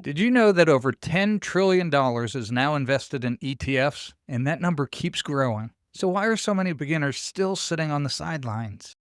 Did you know that over $10 trillion is now invested in ETFs? And that number keeps growing. So, why are so many beginners still sitting on the sidelines?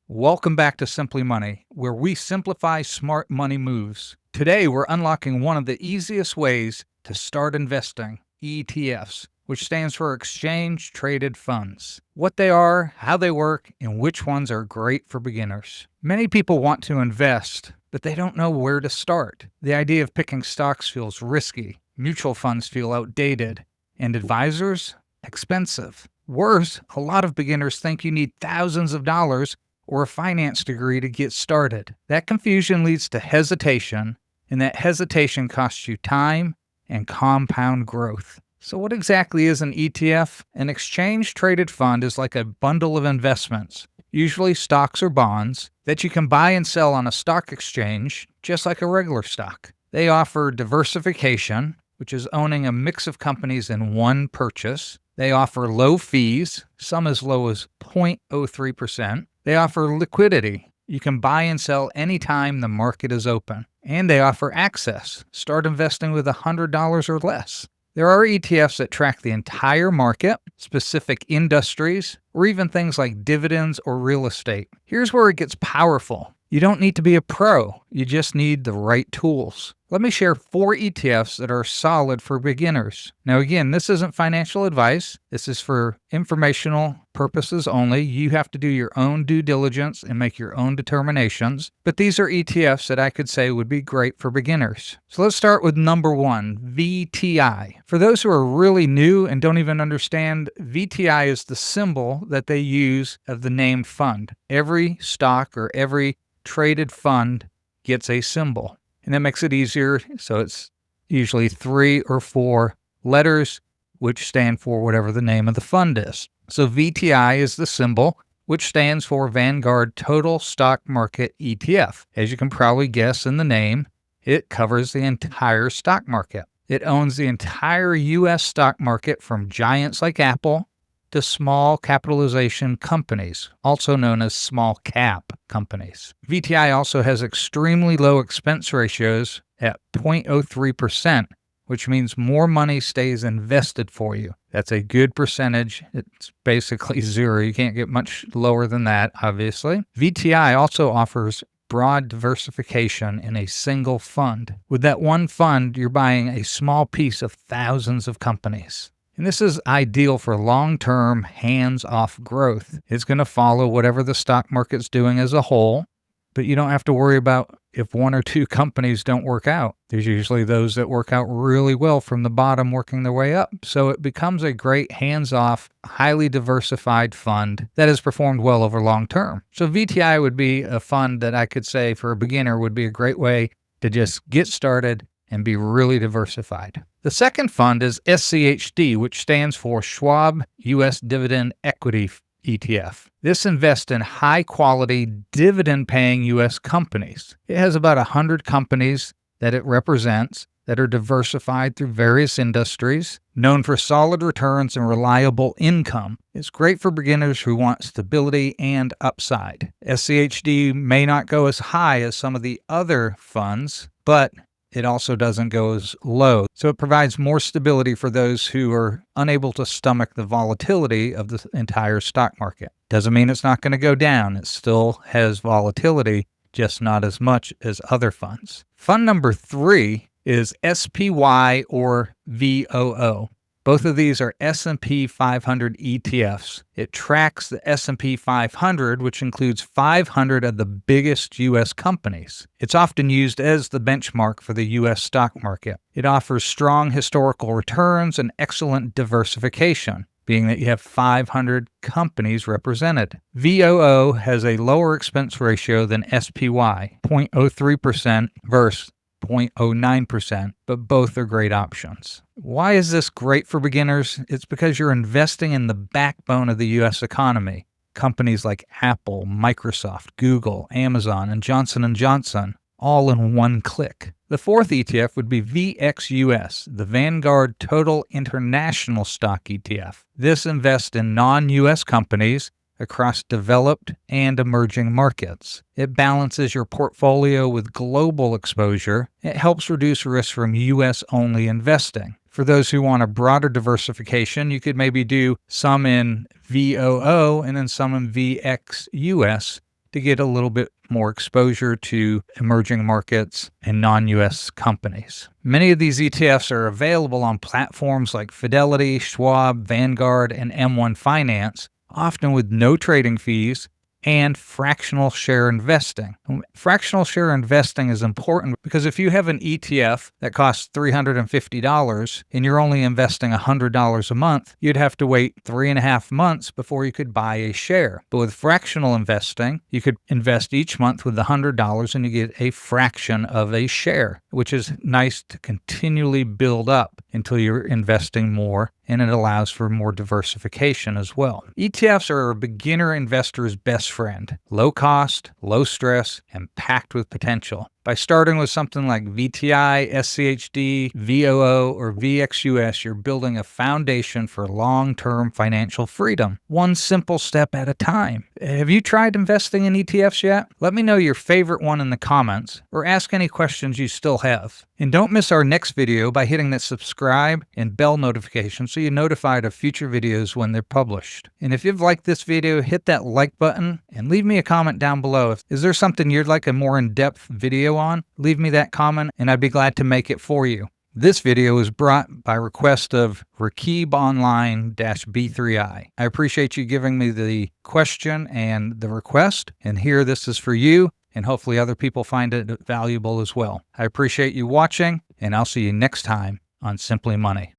Welcome back to Simply Money, where we simplify smart money moves. Today, we're unlocking one of the easiest ways to start investing ETFs, which stands for Exchange Traded Funds. What they are, how they work, and which ones are great for beginners. Many people want to invest, but they don't know where to start. The idea of picking stocks feels risky, mutual funds feel outdated, and advisors, expensive. Worse, a lot of beginners think you need thousands of dollars or a finance degree to get started. That confusion leads to hesitation, and that hesitation costs you time and compound growth. So what exactly is an ETF? An exchange-traded fund is like a bundle of investments, usually stocks or bonds, that you can buy and sell on a stock exchange, just like a regular stock. They offer diversification, which is owning a mix of companies in one purchase. They offer low fees, some as low as 0.03%. They offer liquidity. You can buy and sell anytime the market is open. And they offer access. Start investing with $100 or less. There are ETFs that track the entire market, specific industries, or even things like dividends or real estate. Here's where it gets powerful. You don't need to be a pro. You just need the right tools. Let me share 4 ETFs that are solid for beginners. Now, again, this isn't financial advice. This is for informational purposes only. You have to do your own due diligence and make your own determinations. But these are ETFs that I could say would be great for beginners. So let's start with number 1, VTI. For those who are really new and don't even understand, VTI is the symbol that they use of the named fund. Every stock or every traded fund gets a symbol. And that makes it easier. So it's usually 3 or 4 letters, which stand for whatever the name of the fund is. So VTI is the symbol, which stands for Vanguard Total Stock Market ETF. As you can probably guess in the name, it covers the entire stock market. It owns the entire U.S. stock market from giants like Apple to small capitalization companies, also known as small cap companies. VTI also has extremely low expense ratios at 0.03%, which means more money stays invested for you. That's a good percentage. It's basically zero. You can't get much lower than that, obviously. VTI also offers broad diversification in a single fund. With that one fund, you're buying a small piece of thousands of companies. And this is ideal for long-term, hands-off growth. It's going to follow whatever the stock market's doing as a whole, but you don't have to worry about if 1 or 2 companies don't work out. There's usually those that work out really well from the bottom working their way up. So it becomes a great hands-off, highly diversified fund that has performed well over long term. So VTI would be a fund that I could say for a beginner would be a great way to just get started and be really diversified. The second fund is SCHD, which stands for Schwab U.S. Dividend Equity ETF. This invests in high-quality, dividend-paying U.S. companies. It has about 100 companies that it represents that are diversified through various industries, known for solid returns and reliable income. It's great for beginners who want stability and upside. SCHD may not go as high as some of the other funds, but it also doesn't go as low. So it provides more stability for those who are unable to stomach the volatility of the entire stock market. Doesn't mean it's not going to go down. It still has volatility, just not as much as other funds. Fund number 3 is SPY or VOO. Both of these are S&P 500 ETFs. It tracks the S&P 500, which includes 500 of the biggest U.S. companies. It's often used as the benchmark for the U.S. stock market. It offers strong historical returns and excellent diversification, being that you have 500 companies represented. VOO has a lower expense ratio than SPY, 0.03% versus 0.09%, but both are great options. Why is this great for beginners? It's because you're investing in the backbone of the U.S. economy. Companies like Apple, Microsoft, Google, Amazon, and Johnson & Johnson, all in one click. The fourth ETF would be VXUS, the Vanguard Total International Stock ETF. This invests in non-US companies across developed and emerging markets. It balances your portfolio with global exposure. It helps reduce risk from US-only investing. For those who want a broader diversification, you could maybe do some in VOO and then some in VXUS to get a little bit more exposure to emerging markets and non-US companies. Many of these ETFs are available on platforms like Fidelity, Schwab, Vanguard, and M1 Finance, often with no trading fees and fractional share investing. Fractional share investing is important because if you have an ETF that costs $350 and you're only investing $100 a month, you'd have to wait 3.5 months before you could buy a share. But with fractional investing, you could invest each month with the $100 and you get a fraction of a share, which is nice to continually build up until you're investing more, and it allows for more diversification as well. ETFs are a beginner investor's best friend. Low cost, low stress, and packed with potential. By starting with something like VTI, SCHD, VOO, or VXUS, you're building a foundation for long-term financial freedom, one simple step at a time. Have you tried investing in ETFs yet? Let me know your favorite one in the comments, or ask any questions you still have. And don't miss our next video by hitting that subscribe and bell notification so you're notified of future videos when they're published. And if you've liked this video, hit that like button and leave me a comment down below. Is there something you'd like a more in-depth video on? Leave me that comment and I'd be glad to make it for you. This video was brought by request of Rakib Online-B3I. I appreciate you giving me the question and the request, and here this is for you, and hopefully other people find it valuable as well. I appreciate you watching, and I'll see you next time on Simply Money.